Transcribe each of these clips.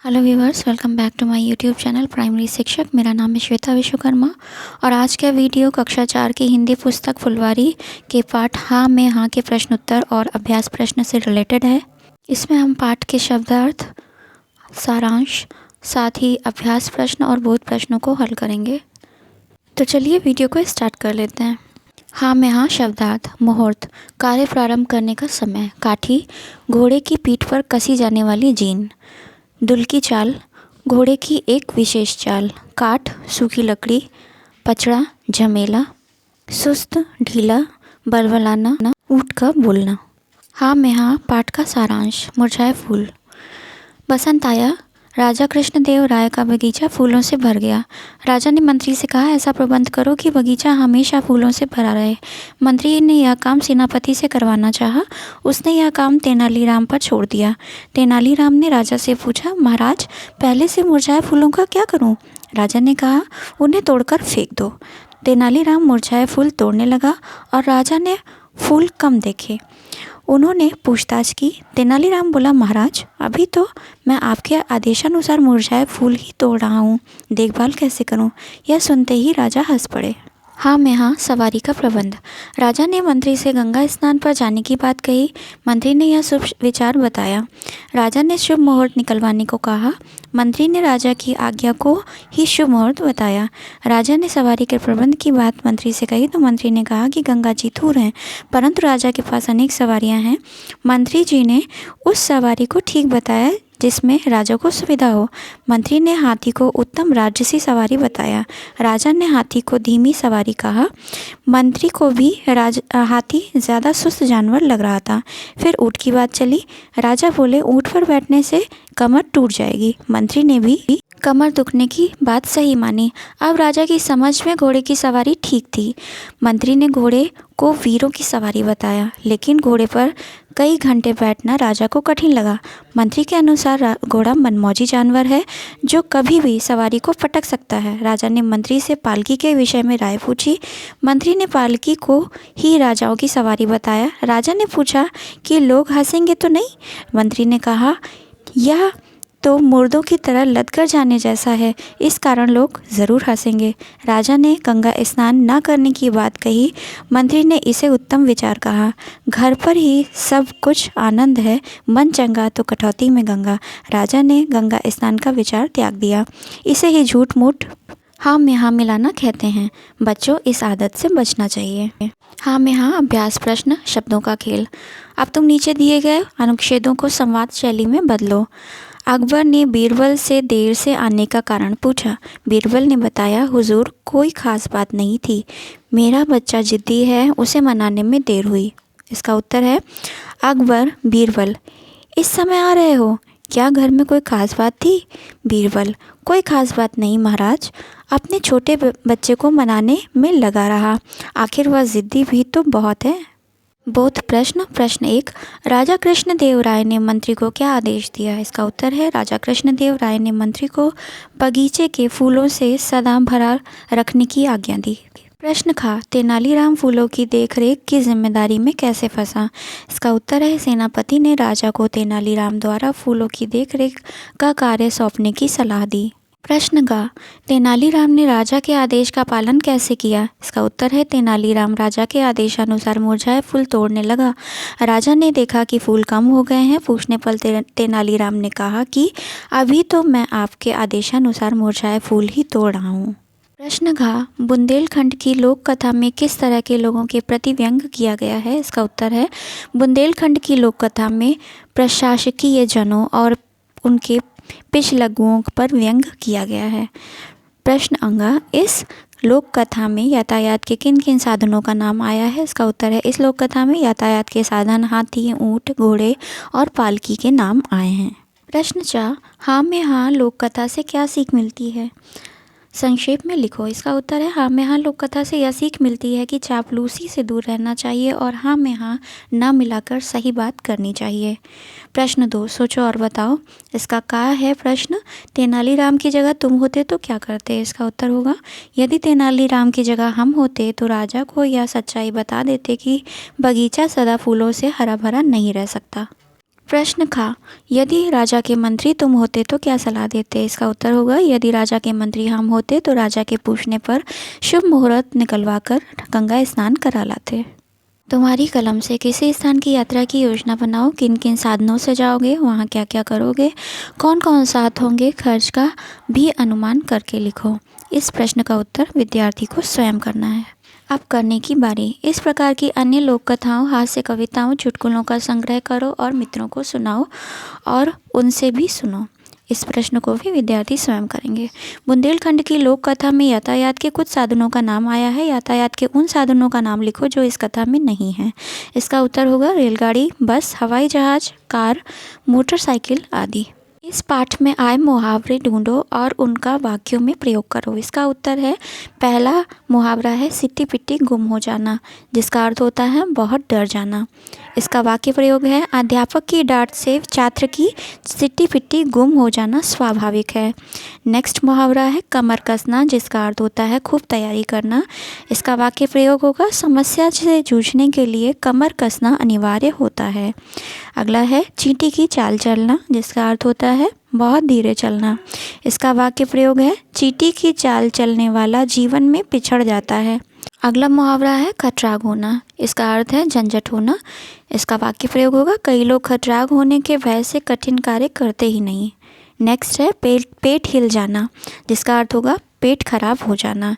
Hello viewers, welcome back to my YouTube channel primary शिक्षक। मेरा नाम है श्वेता विश्वकर्मा और आज का वीडियो कक्षा 4 की हिंदी पुस्तक फुलवारी के पाठ हाँ में हाँ के प्रश्न उत्तर और अभ्यास प्रश्न से रिलेटेड है। इसमें हम पाठ के शब्दार्थ, सारांश, साथ ही अभ्यास प्रश्न और बोध प्रश्नों को हल करेंगे। तो चलिए वीडियो को स्टार्ट कर लेते हैं। हाँ में हाँ शब्दार्थ। मुहूर्त, कार्य प्रारंभ करने का समय। काठी, घोड़े की पीठ पर कसी जाने वाली जीन। दुल की चाल, घोड़े की एक विशेष चाल। काठ, सूखी लकड़ी। पचड़ा, झमेला। सुस्त, ढीला, बलबलाना, ऊँट का बोलना। हाँ में हाँ पाठ का सारांश। मुरझाए फूल। बसंत आया, राजा कृष्णदेव राय का बगीचा फूलों से भर गया। राजा ने मंत्री से कहा, ऐसा प्रबंध करो कि बगीचा हमेशा फूलों से भरा रहे। मंत्री ने यह काम सेनापति से करवाना चाहा। उसने यह काम तेनालीराम पर छोड़ दिया। तेनालीराम ने राजा से पूछा, महाराज, पहले से मुरझाए फूलों का क्या करूं? राजा ने कहा, उन्हें तोड़कर फेंक दो। तेनालीराम मुरझाए फूल तोड़ने लगा और राजा ने फूल कम देखे। उन्होंने पूछताछ की। तेनालीराम बोला, महाराज, अभी तो मैं आपके आदेशानुसार मुरझाए फूल ही तोड़ रहा हूँ, देखभाल कैसे करूँ? यह सुनते ही राजा हंस पड़े। हाँ में हाँ सवारी का प्रबंध। राजा ने मंत्री से गंगा स्नान पर जाने की बात कही। मंत्री ने यह शुभ विचार बताया। राजा ने शुभ मुहूर्त निकलवाने को कहा। मंत्री ने राजा की आज्ञा को ही शुभ मुहूर्त बताया। राजा ने सवारी के प्रबंध की बात मंत्री से कही तो मंत्री ने कहा कि गंगा जी दूर हैं, परंतु राजा के पास अनेक सवारियां हैं। मंत्री जी ने उस सवारी को ठीक बताया जिसमें राजा को सुविधा हो। मंत्री ने हाथी को उत्तम राजसी सवारी बताया। राजा ने हाथी को धीमी सवारी कहा। मंत्री को भी हाथी ज़्यादा सुस्त जानवर लग रहा था। फिर ऊँट की बात चली। राजा बोले, ऊँट पर बैठने से कमर टूट जाएगी। मंत्री ने भी कमर दुखने की बात सही मानी। अब राजा की समझ में घोड़े की सवारी ठीक थी। मंत्री ने घोड़े को वीरों की सवारी बताया, लेकिन घोड़े पर कई घंटे बैठना राजा को कठिन लगा। मंत्री के अनुसार घोड़ा मनमौजी जानवर है जो कभी भी सवारी को पटक सकता है। राजा ने मंत्री से पालकी के विषय में राय पूछी। मंत्री ने पालकी को ही राजाओं की सवारी बताया। राजा ने पूछा कि लोग हंसेंगे तो नहीं? मंत्री ने कहा, यह तो मुर्दों की तरह लदकर जाने जैसा है, इस कारण लोग ज़रूर हंसेंगे। राजा ने गंगा स्नान न करने की बात कही। मंत्री ने इसे उत्तम विचार कहा। घर पर ही सब कुछ आनंद है, मन चंगा तो कटौती में गंगा। राजा ने गंगा स्नान का विचार त्याग दिया। इसे ही झूठ मूठ हाँ में हाँ मिलाना कहते हैं। बच्चों, इस आदत से बचना चाहिए। हाँ में हाँ अभ्यास प्रश्न, शब्दों का खेल। अब तुम नीचे दिए गए अनुच्छेदों को संवाद शैली में बदलो। अकबर ने बीरबल से देर से आने का कारण पूछा। बीरबल ने बताया, हुजूर, कोई ख़ास बात नहीं थी, मेरा बच्चा जिद्दी है, उसे मनाने में देर हुई। इसका उत्तर है, अकबर, बीरबल, इस समय आ रहे हो? क्या घर में कोई ख़ास बात थी? बीरबल, कोई ख़ास बात नहीं महाराज, अपने छोटे बच्चे को मनाने में लगा रहा, आखिर वह ज़िद्दी भी तो बहुत है। बोध प्रश्न। प्रश्न 1, राजा कृष्णदेव राय ने मंत्री को क्या आदेश दिया? इसका उत्तर है, राजा कृष्णदेव राय ने मंत्री को बगीचे के फूलों से सदा भरा रखने की आज्ञा दी। प्रश्न खा, तेनालीराम फूलों की देखरेख की जिम्मेदारी में कैसे फंसा? इसका उत्तर है, सेनापति ने राजा को तेनालीराम द्वारा फूलों की देखरेख का कार्य सौंपने की सलाह दी। प्रश्न गा, तेनालीराम ने राजा के आदेश का पालन कैसे किया? इसका उत्तर है, तेनालीराम राजा के आदेशानुसार मुरझाए फूल तोड़ने लगा। राजा ने देखा कि फूल कम हो गए हैं। पूछने पर तेनालीराम ने कहा कि अभी तो मैं आपके आदेशानुसार मुरझाए फूल ही तोड़ रहा हूँ। प्रश्न घा, बुंदेलखंड की लोक कथा में किस तरह के लोगों के प्रति व्यंग किया गया है? इसका उत्तर है, बुंदेलखंड की लोक कथा में प्रशासकीय जनों और उनके पिछलग्गुओं पर व्यंग किया गया है। प्रश्न अंगा, इस लोक कथा में यातायात के किन किन साधनों का नाम आया है? इसका उत्तर है, इस लोक कथा में यातायात के साधन हाथी, ऊँट, घोड़े और पालकी के नाम आए हैं। प्रश्न 4, हाँ में हाँ लोक कथा से क्या सीख मिलती है? संक्षेप में लिखो। इसका उत्तर है, हाँ में हाँ लोक कथा से यह सीख मिलती है कि चापलूसी से दूर रहना चाहिए और हाँ में हाँ ना मिलाकर सही बात करनी चाहिए। प्रश्न 2, सोचो और बताओ। इसका क्या है प्रश्न, तेनालीराम की जगह तुम होते तो क्या करते? इसका उत्तर होगा, यदि तेनालीराम की जगह हम होते तो राजा को यह सच्चाई बता देते कि बगीचा सदा फूलों से हरा भरा नहीं रह सकता। प्रश्न खा, यदि राजा के मंत्री तुम होते तो क्या सलाह देते? इसका उत्तर होगा, यदि राजा के मंत्री हम होते तो राजा के पूछने पर शुभ मुहूर्त निकलवा कर गंगा स्नान करा लाते। तुम्हारी कलम से किसी स्थान की यात्रा की योजना बनाओ। किन किन साधनों से जाओगे, वहाँ क्या क्या करोगे, कौन कौन साथ होंगे, खर्च का भी अनुमान करके लिखो। इस प्रश्न का उत्तर विद्यार्थी को स्वयं करना है। अब करने की बारी। इस प्रकार की अन्य लोक कथाओं, हास्य कविताओं, चुटकुलों का संग्रह करो और मित्रों को सुनाओ और उनसे भी सुनो। इस प्रश्न को भी विद्यार्थी स्वयं करेंगे। बुंदेलखंड की लोक कथा में यातायात के कुछ साधनों का नाम आया है। यातायात के उन साधनों का नाम लिखो जो इस कथा में नहीं है। इसका उत्तर होगा रेलगाड़ी, बस, हवाई जहाज, कार, मोटरसाइकिल आदि। इस पाठ में आए मुहावरे ढूंढो और उनका वाक्यों में प्रयोग करो। इसका उत्तर है, पहला मुहावरा है सिट्टी पिट्टी गुम हो जाना, जिसका अर्थ होता है बहुत डर जाना। इसका वाक्य प्रयोग है, अध्यापक की डांट से छात्र की सिट्टी पिट्टी गुम हो जाना स्वाभाविक है। नेक्स्ट मुहावरा है कमर कसना, जिसका अर्थ होता है खूब तैयारी करना। इसका वाक्य प्रयोग होगा, समस्या से जूझने के लिए कमर कसना अनिवार्य होता है। अगला है चींटी की चाल चलना, जिसका अर्थ होता है बहुत धीरे चलना। इसका वाक्य प्रयोग है, चींटी की चाल चलने वाला जीवन में पिछड़ जाता है। अगला मुहावरा है खटराग होना, इसका अर्थ है झंझट होना। इसका वाक्य प्रयोग होगा, कई लोग खटराग होने के भय से कठिन कार्य करते ही नहीं। नेक्स्ट है पेट हिल जाना, जिसका अर्थ होगा पेट खराब हो जाना।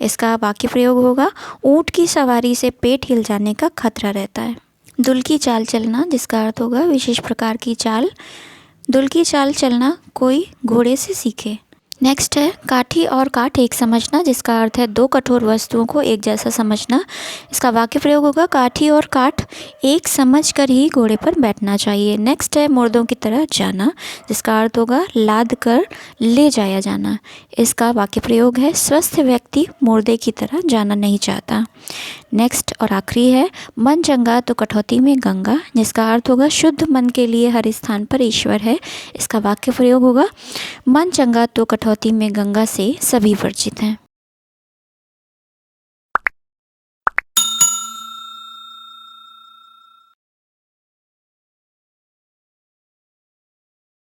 इसका वाक्य प्रयोग होगा, ऊँट की सवारी से पेट हिल जाने का खतरा रहता है। दुल की चाल चलना, जिसका अर्थ होगा विशेष प्रकार की चाल। दुल की चाल चलना कोई घोड़े से सीखे। नेक्स्ट है काठी और काठ एक समझना, जिसका अर्थ है दो कठोर वस्तुओं को एक जैसा समझना। इसका वाक्य प्रयोग होगा, काठी और काठ एक समझ कर ही घोड़े पर बैठना चाहिए। नेक्स्ट है मुर्दों की तरह जाना, जिसका अर्थ होगा लाद कर ले जाया जाना। इसका वाक्य प्रयोग है, स्वस्थ व्यक्ति मुर्दे की तरह जाना नहीं चाहता। नेक्स्ट और आखिरी है मन चंगा तो कटौती में गंगा, जिसका अर्थ होगा शुद्ध मन के लिए हर स्थान पर ईश्वर है। इसका वाक्य प्रयोग होगा, मन चंगा तो कटौती में गंगा से सभी वर्जित हैं।